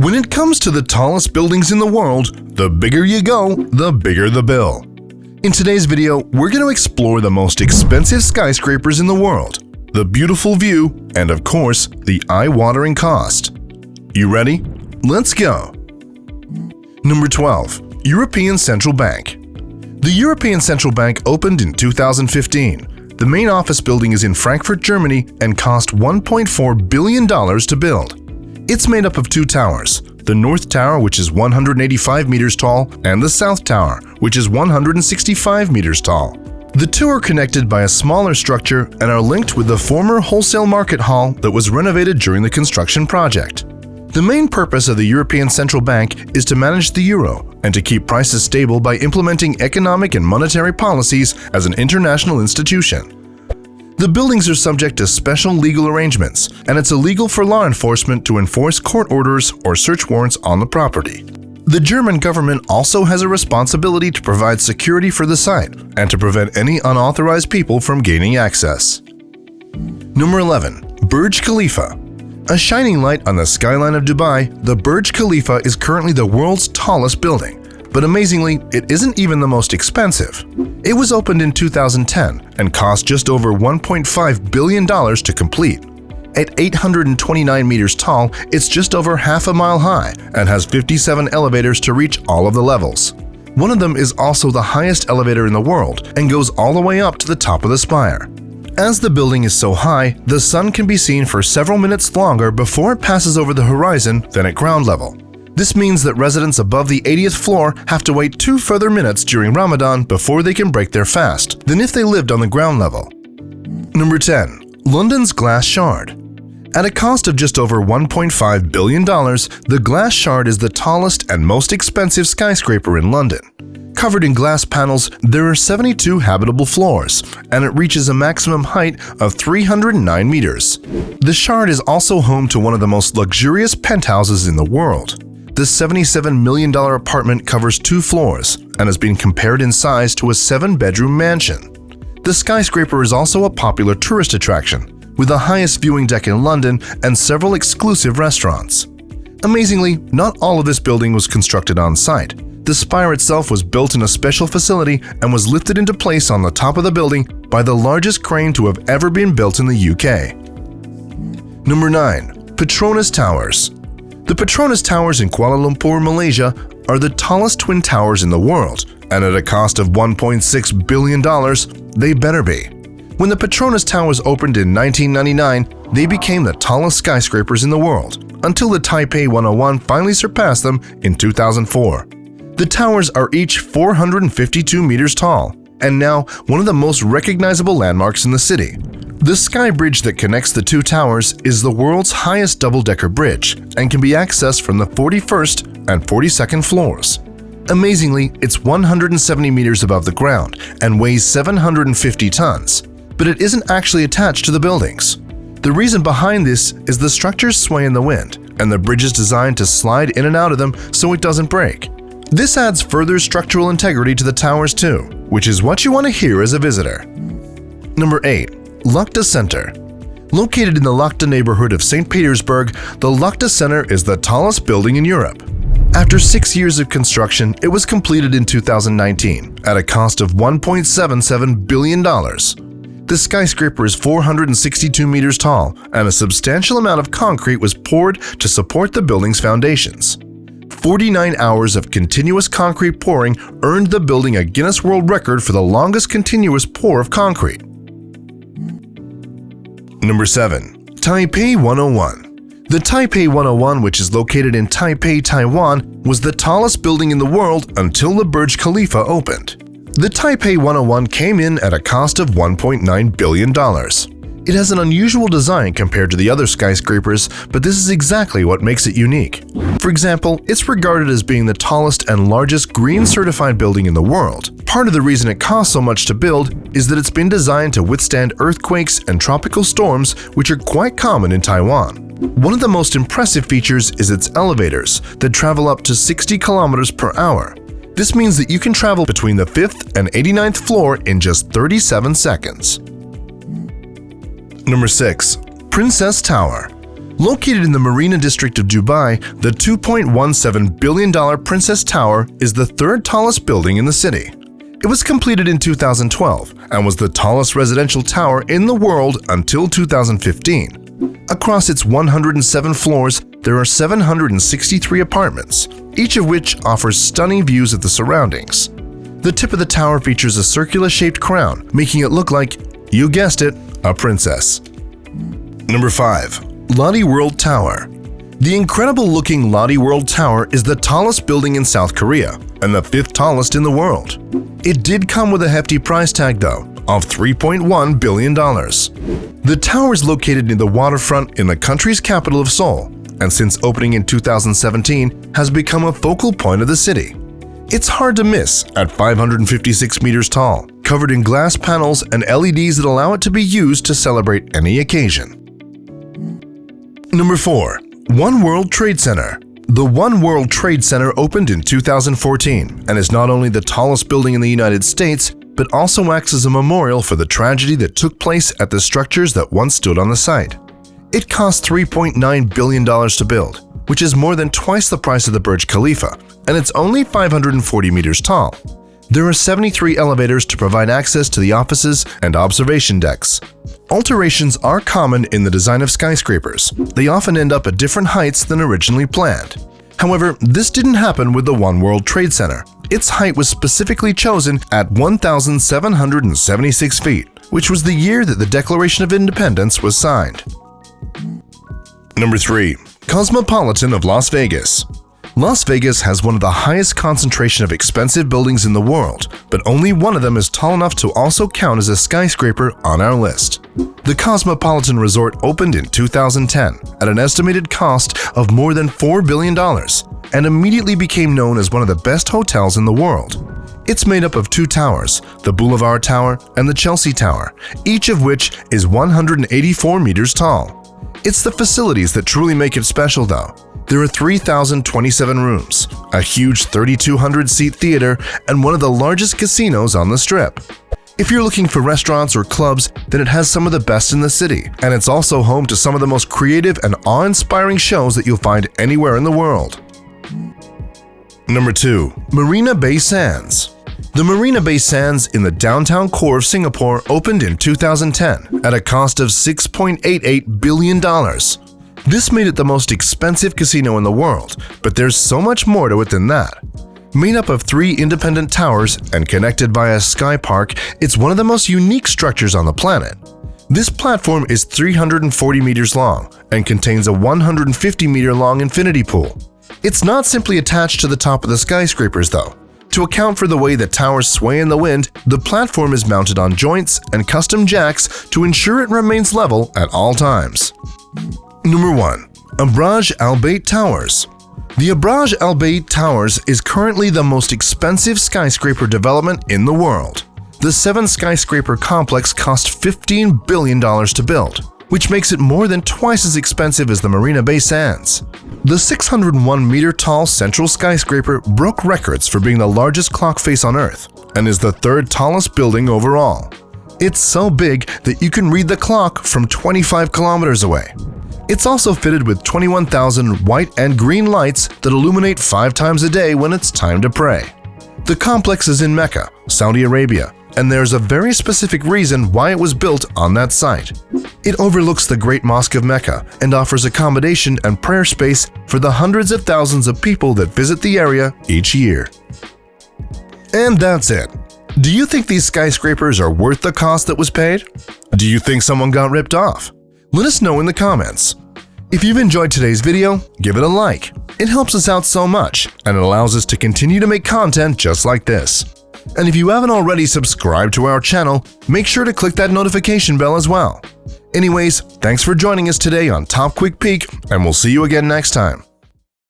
When it comes to the tallest buildings in the world, the bigger you go, the bigger the bill. In today's video, we're going to explore the most expensive skyscrapers in the world, the beautiful view, and of course, the eye-watering cost. You ready? Let's go! Number 12. European Central Bank. The European Central Bank opened in 2015. The main office building is in Frankfurt, Germany, and cost $1.4 billion to build. It's made up of two towers, the North Tower, which is 185 meters tall, and the South Tower, which is 165 meters tall. The two are connected by a smaller structure and are linked with the former wholesale market hall that was renovated during the construction project. The main purpose of the European Central Bank is to manage the euro and to keep prices stable by implementing economic and monetary policies as an international institution. The buildings are subject to special legal arrangements, and it's illegal for law enforcement to enforce court orders or search warrants on the property. The German government also has a responsibility to provide security for the site and to prevent any unauthorized people from gaining access. Number 11. Burj Khalifa. A shining light on the skyline of Dubai, the Burj Khalifa is currently the world's tallest building. But amazingly, it isn't even the most expensive. It was opened in 2010 and cost just over $1.5 billion to complete. At 829 meters tall, it's just over half a mile high and has 57 elevators to reach all of the levels. One of them is also the highest elevator in the world and goes all the way up to the top of the spire. As the building is so high, the sun can be seen for several minutes longer before it passes over the horizon than at ground level. This means that residents above the 80th floor have to wait 2 further minutes during Ramadan before they can break their fast than if they lived on the ground level. Number 10. London's Glass Shard. At a cost of just over $1.5 billion, the Glass Shard is the tallest and most expensive skyscraper in London. Covered in glass panels, there are 72 habitable floors, and it reaches a maximum height of 309 meters. The Shard is also home to one of the most luxurious penthouses in the world. The $77 million apartment covers 2 floors and has been compared in size to a 7-bedroom mansion. The skyscraper is also a popular tourist attraction, with the highest viewing deck in London and several exclusive restaurants. Amazingly, not all of this building was constructed on site. The spire itself was built in a special facility and was lifted into place on the top of the building by the largest crane to have ever been built in the UK. Number 9. Petronas Towers. The Petronas Towers in Kuala Lumpur, Malaysia, are the tallest twin towers in the world, and at a cost of $1.6 billion, they better be. When the Petronas Towers opened in 1999, they became the tallest skyscrapers in the world, until the Taipei 101 finally surpassed them in 2004. The towers are each 452 meters tall, and now one of the most recognizable landmarks in the city. The sky bridge that connects the two towers is the world's highest double-decker bridge and can be accessed from the 41st and 42nd floors. Amazingly, it's 170 meters above the ground and weighs 750 tons, but it isn't actually attached to the buildings. The reason behind this is the structures sway in the wind, and the bridge is designed to slide in and out of them so it doesn't break. This adds further structural integrity to the towers too, which is what you want to hear as a visitor. Number 8. Lukta Center. Located in the Lukta neighborhood of St. Petersburg, the Lukta Center is the tallest building in Europe. After 6 years of construction, it was completed in 2019 at a cost of $1.77 billion. The skyscraper is 462 meters tall, and a substantial amount of concrete was poured to support the building's foundations. 49 hours of continuous concrete pouring earned the building a Guinness World Record for the longest continuous pour of concrete. Number 7. Taipei 101. The Taipei 101, which is located in Taipei, Taiwan, was the tallest building in the world until the Burj Khalifa opened. The Taipei 101 came in at a cost of $1.9 billion. It has an unusual design compared to the other skyscrapers, but this is exactly what makes it unique. For example, it's regarded as being the tallest and largest green-certified building in the world. Part of the reason it costs so much to build is that it's been designed to withstand earthquakes and tropical storms, which are quite common in Taiwan. One of the most impressive features is its elevators that travel up to 60 kilometers per hour. This means that you can travel between the 5th and 89th floor in just 37 seconds. Number 6. Princess Tower. Located in the Marina District of Dubai, the $2.17 billion Princess Tower is the third tallest building in the city. It was completed in 2012 and was the tallest residential tower in the world until 2015. Across its 107 floors, there are 763 apartments, each of which offers stunning views of the surroundings. The tip of the tower features a circular-shaped crown, making it look like, you guessed it, a princess. Number 5. Lottie World Tower. The incredible-looking Lottie World Tower is the tallest building in South Korea and the 5th tallest in the world. It did come with a hefty price tag, though, of $3.1 billion. The tower is located near the waterfront in the country's capital of Seoul, and since opening in 2017, has become a focal point of the city. It's hard to miss at 556 meters tall, covered in glass panels and LEDs that allow it to be used to celebrate any occasion. Number 4. One World Trade Center. The One World Trade Center opened in 2014 and is not only the tallest building in the United States, but also acts as a memorial for the tragedy that took place at the structures that once stood on the site. It cost $3.9 billion to build, which is more than twice the price of the Burj Khalifa, and it's only 540 meters tall. There are 73 elevators to provide access to the offices and observation decks. Alterations are common in the design of skyscrapers. They often end up at different heights than originally planned. However, this didn't happen with the One World Trade Center. Its height was specifically chosen at 1,776 feet, which was the year that the Declaration of Independence was signed. Number 3. Cosmopolitan of Las Vegas. Las Vegas has one of the highest concentration of expensive buildings in the world, but only one of them is tall enough to also count as a skyscraper on our list. The Cosmopolitan Resort opened in 2010 at an estimated cost of more than $4 billion and immediately became known as one of the best hotels in the world. It's made up of 2 towers, the Boulevard Tower and the Chelsea Tower, each of which is 184 meters tall. It's the facilities that truly make it special, though. There are 3,027 rooms, a huge 3,200-seat theater, and one of the largest casinos on the Strip. If you're looking for restaurants or clubs, then it has some of the best in the city, and it's also home to some of the most creative and awe-inspiring shows that you'll find anywhere in the world. Number 2. Marina Bay Sands. The Marina Bay Sands in the downtown core of Singapore opened in 2010 at a cost of $6.88 billion. This made it the most expensive casino in the world, but there's so much more to it than that. Made up of 3 independent towers and connected by a sky park, it's one of the most unique structures on the planet. This platform is 340 meters long and contains a 150-meter-long infinity pool. It's not simply attached to the top of the skyscrapers, though. To account for the way that towers sway in the wind, the platform is mounted on joints and custom jacks to ensure it remains level at all times. Number 1. Abraj Al Bait Towers. The Abraj Al Bait Towers is currently the most expensive skyscraper development in the world. The 7-skyscraper complex cost $15 billion to build, which makes it more than twice as expensive as the Marina Bay Sands. The 601-meter-tall central skyscraper broke records for being the largest clock face on Earth and is the 3rd tallest building overall. It's so big that you can read the clock from 25 kilometers away. It's also fitted with 21,000 white and green lights that illuminate 5 times a day when it's time to pray. The complex is in Mecca, Saudi Arabia, and there's a very specific reason why it was built on that site. It overlooks the Great Mosque of Mecca and offers accommodation and prayer space for the hundreds of thousands of people that visit the area each year. And that's it. Do you think these skyscrapers are worth the cost that was paid? Do you think someone got ripped off? Let us know in the comments. If you've enjoyed today's video, give it a like. It helps us out so much, and it allows us to continue to make content just like this. And if you haven't already subscribed to our channel, make sure to click that notification bell as well. Anyways, thanks for joining us today on Top Quick Peek, and we'll see you again next time.